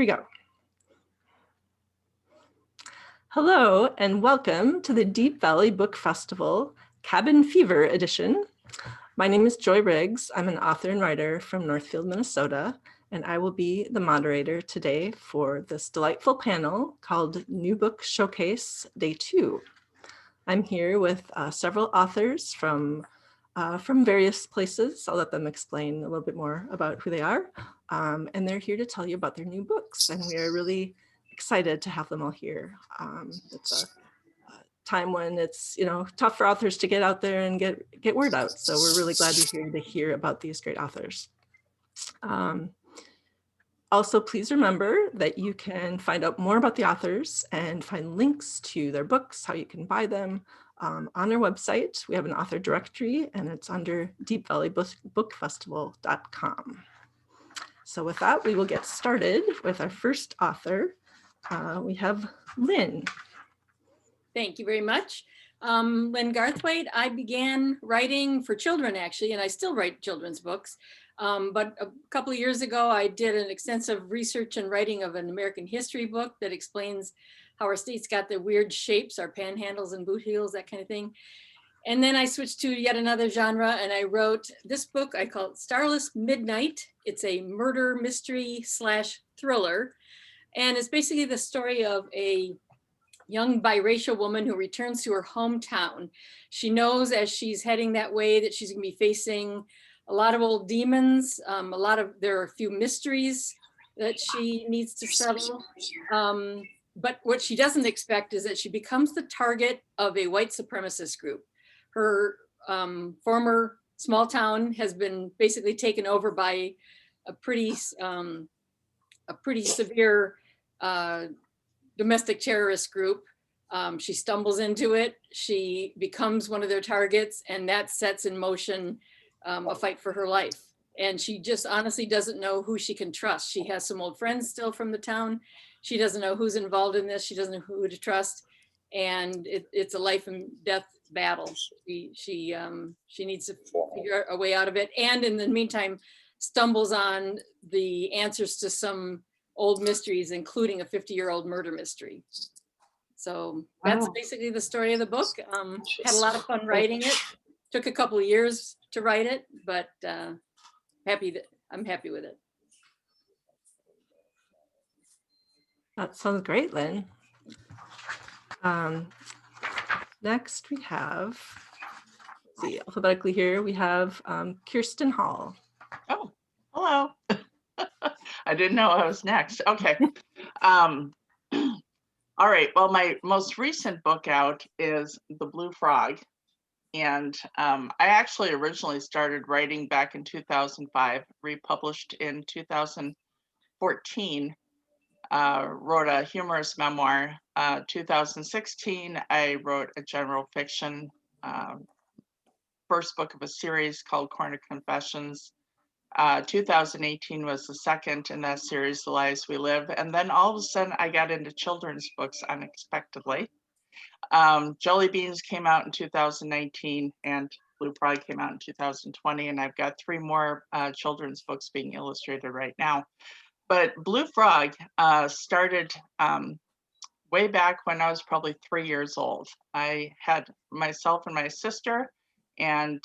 we go. Hello and welcome to the Deep Valley Book Festival Cabin Fever edition. My name is Joy Riggs. I'm an author and writer from Northfield, Minnesota, and I will be the moderator today for this delightful panel called New Book Showcase Day 2. I'm here with several authors from various places. I'll let them explain a little bit more about who they are. And they're here to tell you about their new books. And we are really excited to have them all here. It's a time when it's tough for authors to get out there and get word out. So we're really glad you're here to hear about these great authors. Also, please remember that you can find out more about the authors and find links to their books, how you can buy them on our website. We have an author directory and it's under deepvalleybookfestival.com. So with that, we will get started with our first author. We have Lynn. Thank you very much. Lynn Garthwaite. I began writing for children actually, and I still write children's books. But a couple of years ago, I did an extensive research and writing of an American history book that explains how our states got the weird shapes, our panhandles and boot heels, that kind of thing. And then I switched to yet another genre and I wrote this book. I call it Starless Midnight. It's a murder mystery / thriller. And it's basically the story of a young biracial woman who returns to her hometown. She knows as she's heading that way that she's gonna be facing a lot of old demons, there are a few mysteries that she needs to settle. But what she doesn't expect is that she becomes the target of a white supremacist group. Her former small town has been basically taken over by a pretty severe domestic terrorist group. She stumbles into it, she becomes one of their targets, and that sets in motion a fight for her life. And she just honestly doesn't know who she can trust. She has some old friends still from the town. She doesn't know who's involved in this. She doesn't know who to trust. And it's a life and death battle. She needs to figure out a way out of it. And in the meantime, stumbles on the answers to some old mysteries, including a 50-year-old murder mystery. So that's basically the story of the book. Had a lot of fun writing it. Took a couple of years to write it, but I'm happy with it. That sounds great, Lynn. Next we have, let's see, alphabetically here, we have Kiersten Hall. Oh, hello. I didn't know I was next. Okay. All right. Well, my most recent book out is The Blue Frog. And I actually originally started writing back in 2005, republished in 2014, wrote a humorous memoir. 2016, I wrote a general fiction, first book of a series called Corner Confessions. 2018 was the second in that series, The Lives We Live. And then all of a sudden I got into children's books unexpectedly. Jelly Beans came out in 2019 and Blue Frog came out in 2020. And I've got 3 more children's books being illustrated right now. But Blue Frog started way back when I was probably 3 years old. I had myself and my sister, and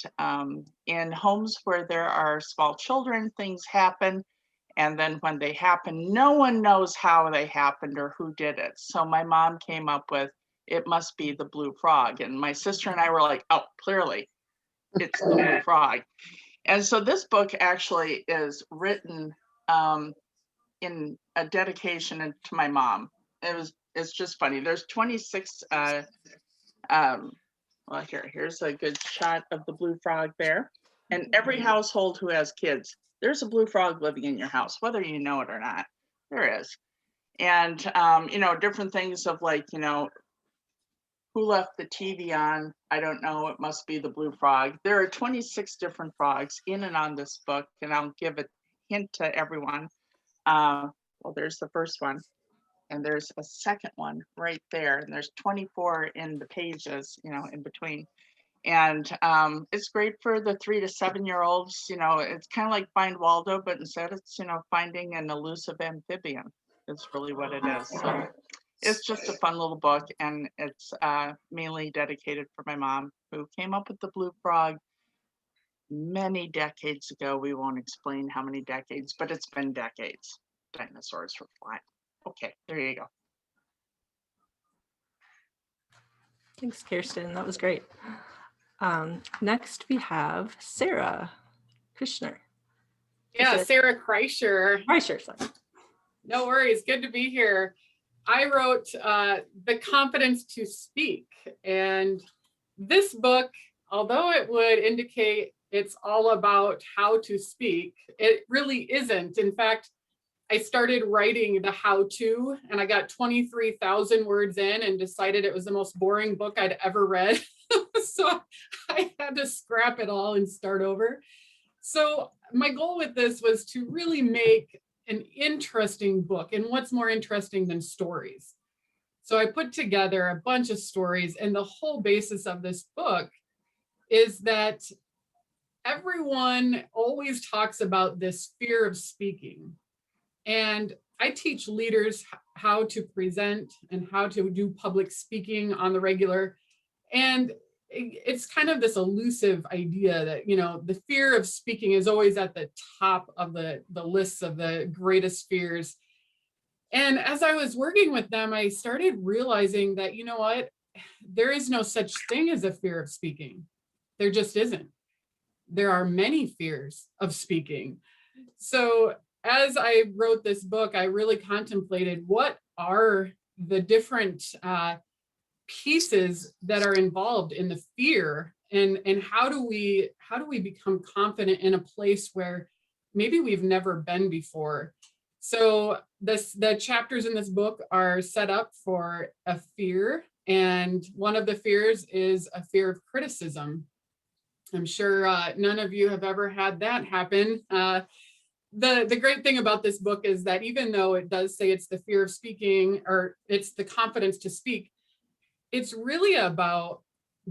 in homes where there are small children, things happen. And then when they happen, no one knows how they happened or who did it. So my mom came up with, it must be the Blue Frog. And my sister and I were like, oh, clearly it's the Blue Frog. And so this book actually is written in a dedication to my mom. It's just funny. There's 26, well, here's a good shot of the Blue Frog there. And every household who has kids, there's a blue frog living in your house, whether you know it or not, there is. And, different things of like, who left the TV on? I don't know, it must be the Blue Frog. There are 26 different frogs in and on this book, and I'll give a hint to everyone. Well, there's the first one, and there's a second one right there, and there's 24 in the pages, in between. And it's great for the 3 to 7 year olds. It's kind of like Find Waldo, but instead it's, finding an elusive amphibian. is really what it is. So it's just a fun little book, and it's mainly dedicated for my mom, who came up with the blue frog many decades ago. We won't explain how many decades, but it's been decades. Dinosaurs were flying. Okay, there you go. Thanks, Kiersten. That was great. Next, we have Sara Krisher. Yeah, Sara Kreischer. Kreischer, sorry. No worries. Good to be here. I wrote The Confidence to Speak. And this book, although it would indicate it's all about how to speak, it really isn't. In fact, I started writing the how-to, and I got 23,000 words in and decided it was the most boring book I'd ever read. So I had to scrap it all and start over. So my goal with this was to really make an interesting book. And what's more interesting than stories? So I put together a bunch of stories, and the whole basis of this book is that everyone always talks about this fear of speaking. And I teach leaders how to present and how to do public speaking on the regular. And it's kind of this elusive idea that, you know, the fear of speaking is always at the top of the lists of the greatest fears. And as I was working with them, I started realizing that, you know what, there is no such thing as a fear of speaking. There just isn't. There are many fears of speaking. So as I wrote this book, I really contemplated what are the different pieces that are involved in the fear, and how do we become confident in a place where maybe we've never been before. So the chapters in this book are set up for a fear, and one of the fears is a fear of criticism. I'm sure none of you have ever had that happen. The great thing about this book is that even though it does say it's the fear of speaking, or it's the confidence to speak, it's really about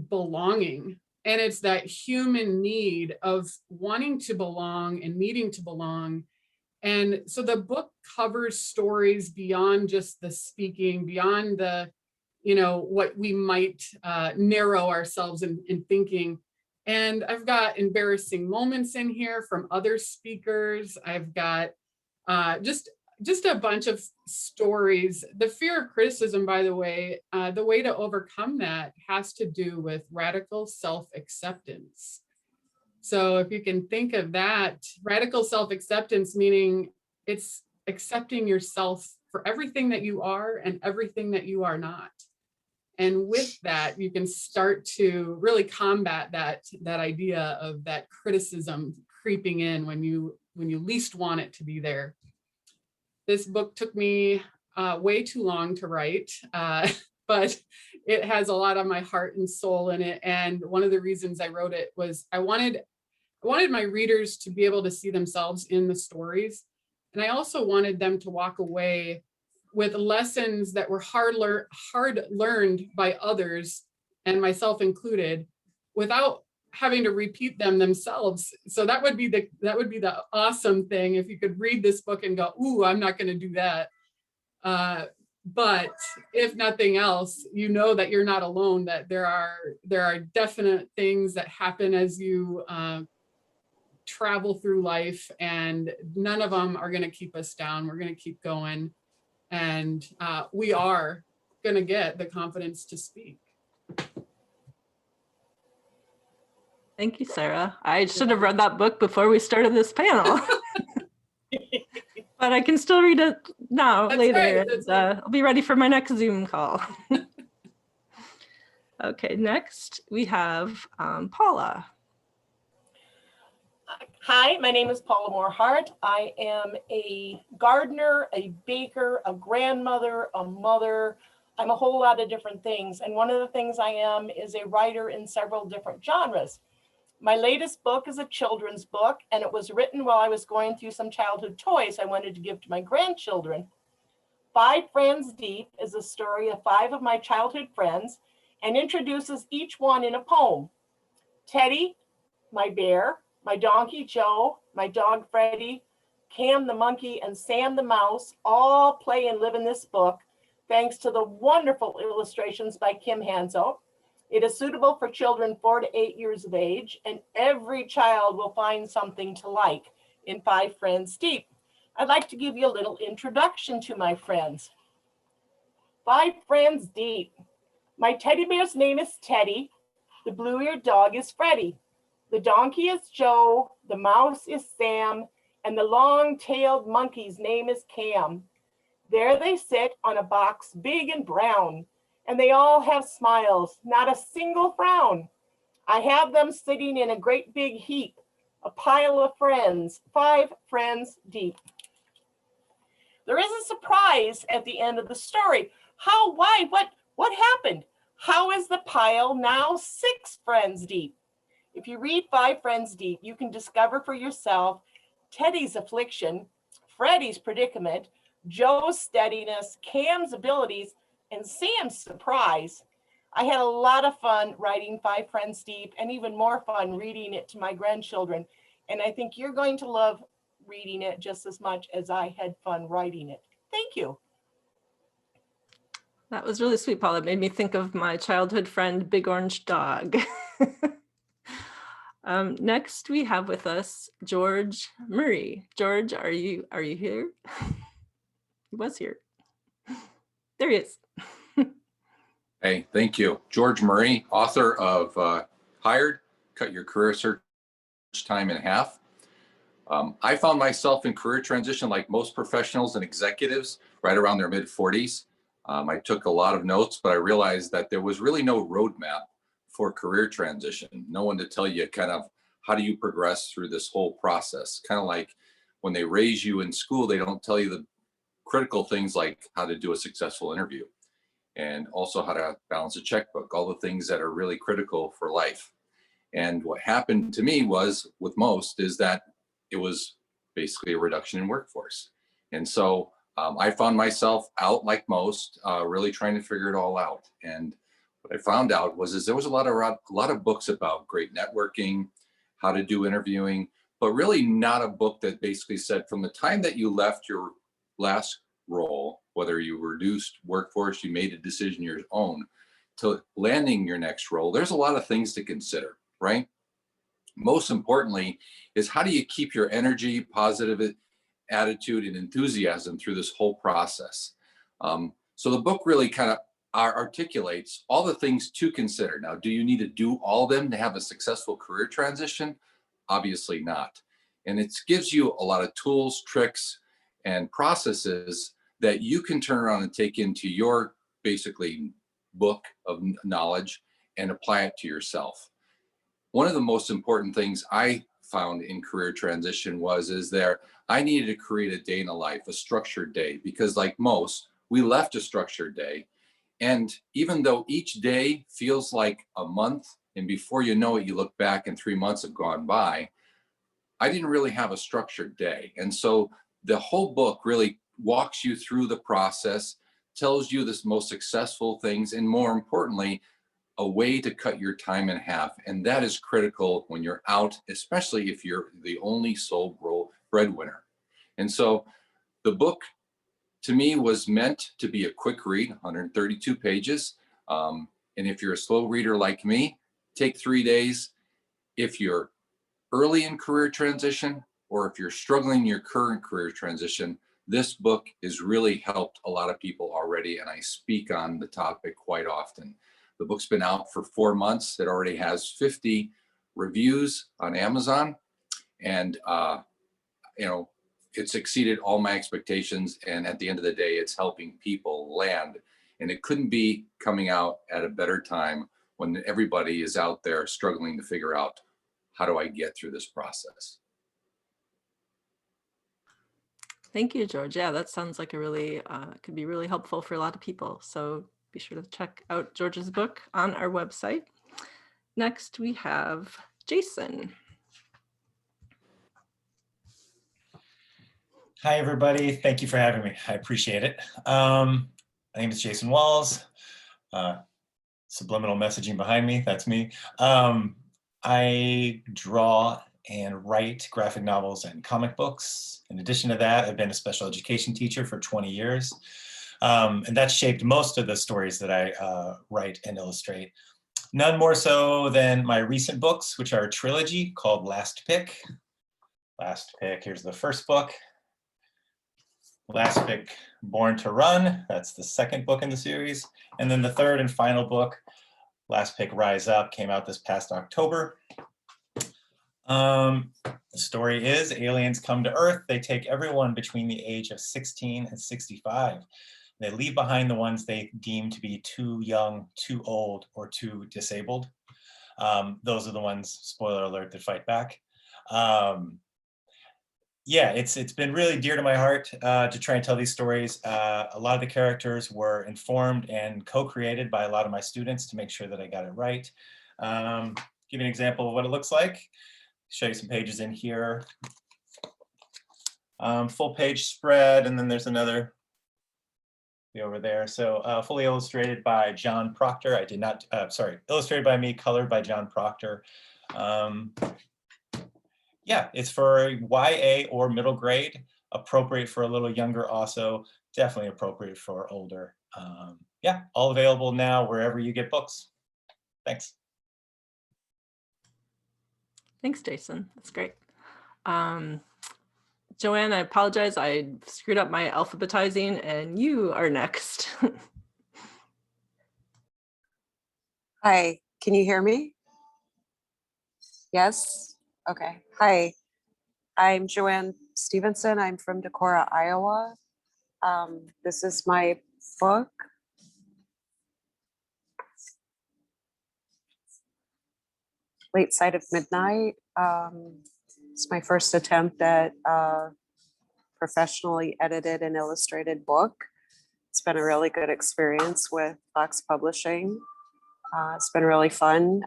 belonging. And it's that human need of wanting to belong and needing to belong. And so the book covers stories beyond just the speaking, beyond the, you know, what we might narrow ourselves in thinking. And I've got embarrassing moments in here from other speakers. I've got just a bunch of stories. The fear of criticism, by the way to overcome that has to do with radical self-acceptance. So if you can think of that, radical self-acceptance, meaning it's accepting yourself for everything that you are and everything that you are not. And with that, you can start to really combat that idea of that criticism creeping in when you least want it to be there. This book took me way too long to write, but it has a lot of my heart and soul in it. And one of the reasons I wrote it was I wanted my readers to be able to see themselves in the stories. And I also wanted them to walk away with lessons that were hard learned by others, and myself included, without having to repeat them themselves. So that would be the awesome thing, if you could read this book and go, ooh, I'm not going to do that. But if nothing else, you know that you're not alone, that there are definite things that happen as you travel through life, and none of them are going to keep us down. We're going to keep going. And we are going to get the confidence to speak. Thank you, Sara. I should have read that book before we started this panel. But I can still read it now, later. Right, and, I'll be ready for my next Zoom call. Okay, next we have Paula. Hi, my name is Paula Moorhart. I am a gardener, a baker, a grandmother, a mother. I'm a whole lot of different things. And one of the things I am is a writer in several different genres. My latest book is a children's book, and it was written while I was going through some childhood toys I wanted to give to my grandchildren. 5 Friends Deep is a story of 5 of my childhood friends and introduces each one in a poem. Teddy, my bear, my donkey Joe, my dog Freddie, Cam the monkey, and Sam the mouse all play and live in this book, thanks to the wonderful illustrations by Kim Hanzo. It is suitable for children 4 to 8 years of age, and every child will find something to like in Five Friends Deep. I'd like to give you a little introduction to my friends. Five Friends Deep. My teddy bear's name is Teddy. The blue-eared dog is Freddie. The donkey is Joe. The mouse is Sam. And the long-tailed monkey's name is Cam. There they sit on a box big and brown, and they all have smiles, not a single frown. I have them sitting in a great big heap, a pile of friends, 5 friends deep. There is a surprise at the end of the story. How, why, what happened? How is the pile now 6 friends deep? If you read 5 Friends Deep, you can discover for yourself Teddy's affliction, Freddie's predicament, Joe's steadiness, Cam's abilities, and Sam's surprise. I had a lot of fun writing 5 Friends Deep, and even more fun reading it to my grandchildren. And I think you're going to love reading it just as much as I had fun writing it. Thank you. That was really sweet, Paula. It made me think of my childhood friend, Big Orange Dog. Next, we have with us George Murray. George, are you here? He was here. There he is. Hey, thank you. George Murray, author of Hired, Cut Your Career Search Time in Half. I found myself in career transition like most professionals and executives right around their mid-40s. I took a lot of notes, but I realized that there was really no roadmap for career transition. No one to tell you kind of how do you progress through this whole process. Kind of like when they raise you in school, they don't tell you the critical things like how to do a successful interview and also how to balance a checkbook, all the things that are really critical for life. And what happened to me was, with most, is that it was basically a reduction in workforce. And so I found myself out like most, really trying to figure it all out. And what I found out was there was a lot of books about great networking, how to do interviewing, but really not a book that basically said from the time that you left your last role, whether you reduced workforce, you made a decision your own, to landing your next role, there's a lot of things to consider, right? Most importantly is how do you keep your energy, positive attitude, and enthusiasm through this whole process? So the book really kind of articulates all the things to consider. Now, do you need to do all of them to have a successful career transition? Obviously not. And it gives you a lot of tools, tricks, and processes that you can turn around and take into your basically book of knowledge and apply it to yourself. One of the most important things I found in career transition I needed to create a day in a life, a structured day, because like most, we left a structured day. And even though each day feels like a month, and before you know it, you look back and 3 months have gone by, I didn't really have a structured day. And so the whole book really walks you through the process, tells you the most successful things, and more importantly, a way to cut your time in half. And that is critical when you're out, especially if you're the only sole breadwinner. And so the book, to me, was meant to be a quick read, 132 pages. And if you're a slow reader like me, take 3 days. If you're early in career transition, or if you're struggling in your current career transition, this book has really helped a lot of people already. And I speak on the topic quite often. The book's been out for 4 months. It already has 50 reviews on Amazon. And, it's exceeded all my expectations. And at the end of the day, it's helping people land. And it couldn't be coming out at a better time when everybody is out there struggling to figure out, how do I get through this process? Thank you, George. Yeah, that sounds like could be really helpful for a lot of people. So be sure to check out George's book on our website. Next, we have Jason. Hi, everybody. Thank you for having me. I appreciate it. My name is Jason Walz. Subliminal messaging behind me, that's me. I draw and write graphic novels and comic books. In addition to that, I've been a special education teacher for 20 years. And that's shaped most of the stories that I write and illustrate. None more so than my recent books, which are a trilogy called Last Pick. Last Pick, here's the first book. Last Pick, Born to Run, that's the second book in the series. And then the third and final book, Last Pick, Rise Up, came out this past October. The story is aliens come to Earth. They take everyone between the age of 16 and 65. They leave behind the ones they deem to be too young, too old, or too disabled. Those are the ones, spoiler alert, that fight back. Yeah, it's been really dear to my heart to try and tell these stories. A lot of the characters were informed and co-created by a lot of my students to make sure that I got it right. Give you an example of what it looks like. Show you some pages in here. Full page spread, and then there's another over there. So fully illustrated by John Proctor. I did not, illustrated by me, colored by John Proctor. Yeah, it's for YA or middle grade, appropriate for a little younger also, definitely appropriate for older. Yeah, all available now wherever you get books. Thanks. Thanks, Jason. That's great. JoAn, I apologize. I screwed up my alphabetizing, and you are next. Hi, can you hear me? Yes? Okay. Hi, I'm JoAn Stevenson. I'm from Decorah, Iowa. This is my book. Late Side of Midnight. It's my first attempt at professionally edited and illustrated book. It's been a really good experience with Fox Publishing. It's been really fun.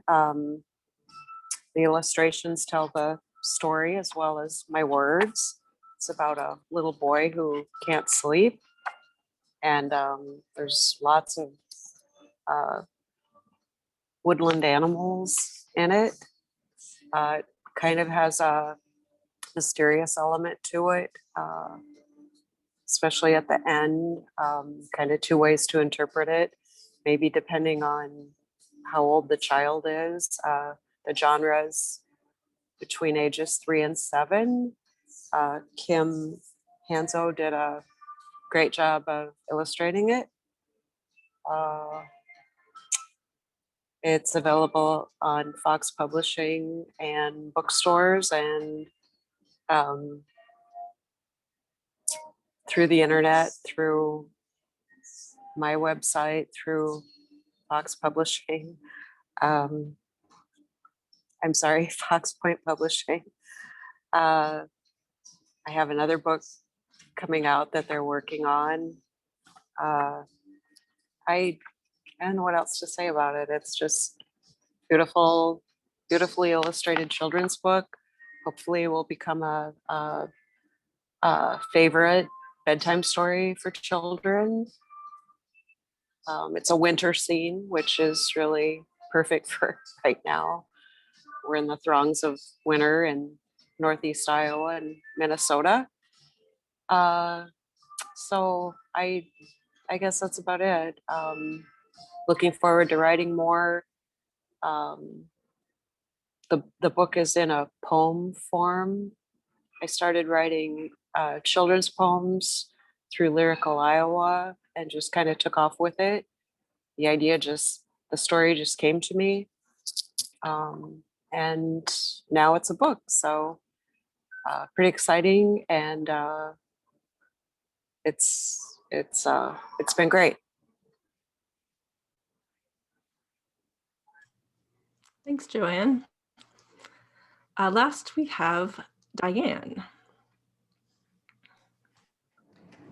The illustrations tell the story as well as my words. It's about a little boy who can't sleep. And there's lots of woodland animals in it. It kind of has a mysterious element to it, especially at the end, kind of two ways to interpret it, maybe depending on how old the child is. The genres between ages 3 and 7. Kim Hanzo did a great job of illustrating it. It's available on Fox Publishing and bookstores and through the internet, through my website, through Fox Publishing. I'm sorry, Fox Point Publishing. I have another book coming out that they're working on. I don't know what else to say about it. It's just beautiful, beautifully illustrated children's book. Hopefully it will become a favorite bedtime story for children. It's a winter scene, which is really perfect for right now. We're in the throngs of winter in Northeast Iowa and Minnesota. So I guess that's about it. Looking forward to writing more. The book is in a poem form. I started writing children's poems through Lyrical Iowa and just kind of took off with it. The story just came to me. And now it's a book. So pretty exciting. And it's been great. Thanks, JoAn. Last we have Diane.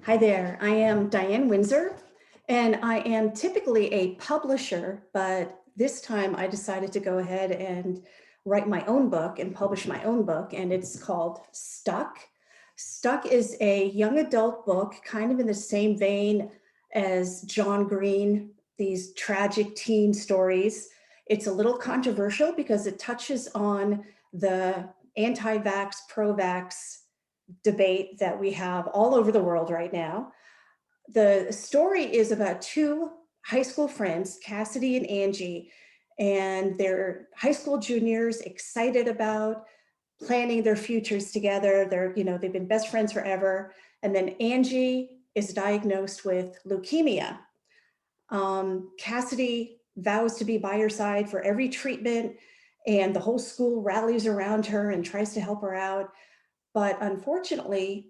Hi there, I am Diane Windsor, and I am typically a publisher, but this time I decided to go ahead and write my own book and publish my own book, and it's called Stuck. Stuck is a young adult book, kind of in the same vein as John Green, these tragic teen stories. It's a little controversial because it touches on the anti-vax, pro-vax debate that we have all over the world right now. The story is about two high school friends, Cassidy and Angie, and they're high school juniors, excited about planning their futures together. They've been best friends forever. And then Angie is diagnosed with leukemia. Cassidy vows to be by her side for every treatment, and the whole school rallies around her and tries to help her out. But unfortunately,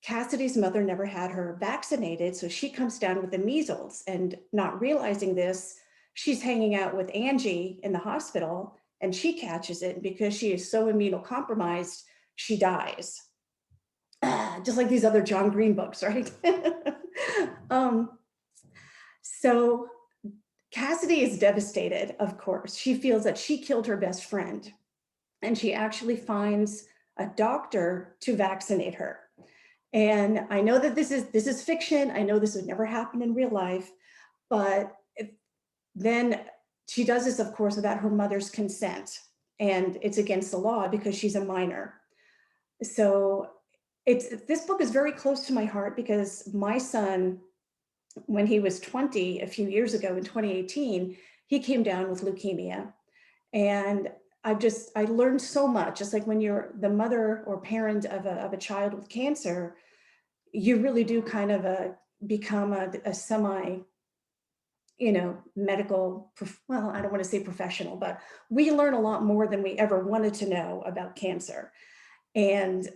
Cassidy's mother never had her vaccinated, so she comes down with the measles, and not realizing this, she's hanging out with Angie in the hospital, and she catches it. Because she is so immunocompromised, she dies. Just like these other John Green books, right? So Cassidy is devastated, of course. She feels that she killed her best friend, and she actually finds a doctor to vaccinate her. And I know that this is fiction. I know this would never happen in real life, but then she does this, of course, without her mother's consent, and it's against the law because she's a minor. So this book is very close to my heart because my son, when he was 20, a few years ago in 2018, he came down with leukemia. And I learned so much. Just like when you're the mother or parent of a child with cancer, you really do kind of become a semi, medical, well, I don't want to say professional, but we learn a lot more than we ever wanted to know about cancer. And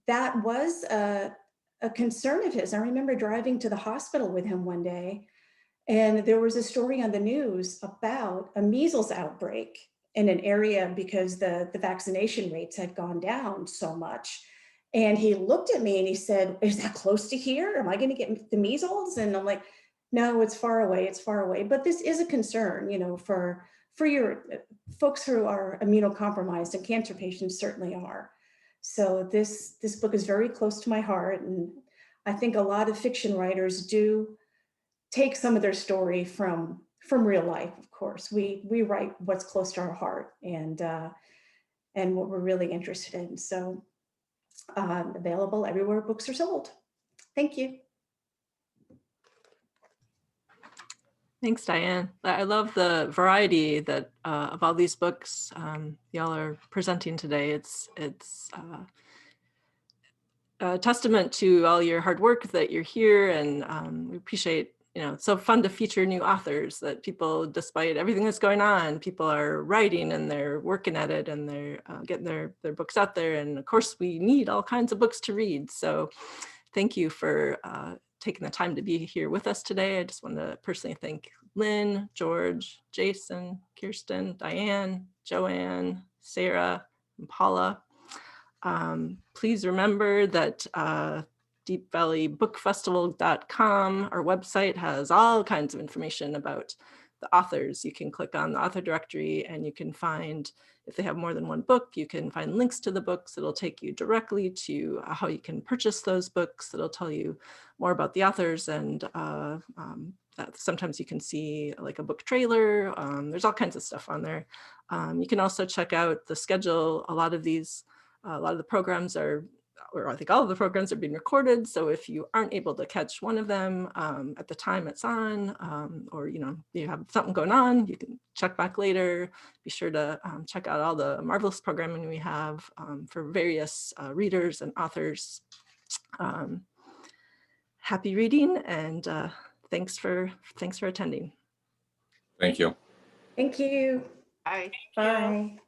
that was a concern of his. I remember driving to the hospital with him one day, and there was a story on the news about a measles outbreak in an area because the vaccination rates had gone down so much. And he looked at me and he said, "Is that close to here? Am I going to get the measles?" And I'm like, "No, it's far away. It's far away." But this is a concern, for your folks who are immunocompromised, and cancer patients certainly are. So this book is very close to my heart. And I think a lot of fiction writers do take some of their story from real life. Of course, we write what's close to our heart and what we're really interested in. So available everywhere books are sold. Thank you. Thanks, Diane. I love the variety that of all these books y'all are presenting today. It's a testament to all your hard work that you're here, and we appreciate, it's so fun to feature new authors that people, despite everything that's going on, people are writing and they're working at it and they're getting their books out there. And of course, we need all kinds of books to read. So thank you for taking the time to be here with us today. I just want to personally thank Lynn, George, Jason, Kiersten, Diane, JoAn, Sara, and Paula. Please remember that deepvalleybookfestival.com, our website, has all kinds of information about the authors. You can click on the author directory and you can find, if they have more than one book, you can find links to the books. It'll take you directly to how you can purchase those books. It'll tell you more about the authors, and sometimes you can see like a book trailer. There's all kinds of stuff on there. You can also check out the schedule. A lot of the programs are, or I think all of the programs are being recorded. So if you aren't able to catch one of them at the time it's on, or you have something going on, you can check back later. Be sure to check out all the marvelous programming we have for various readers and authors. Happy reading, and thanks for attending. Thank you. Thank you. Bye. Bye.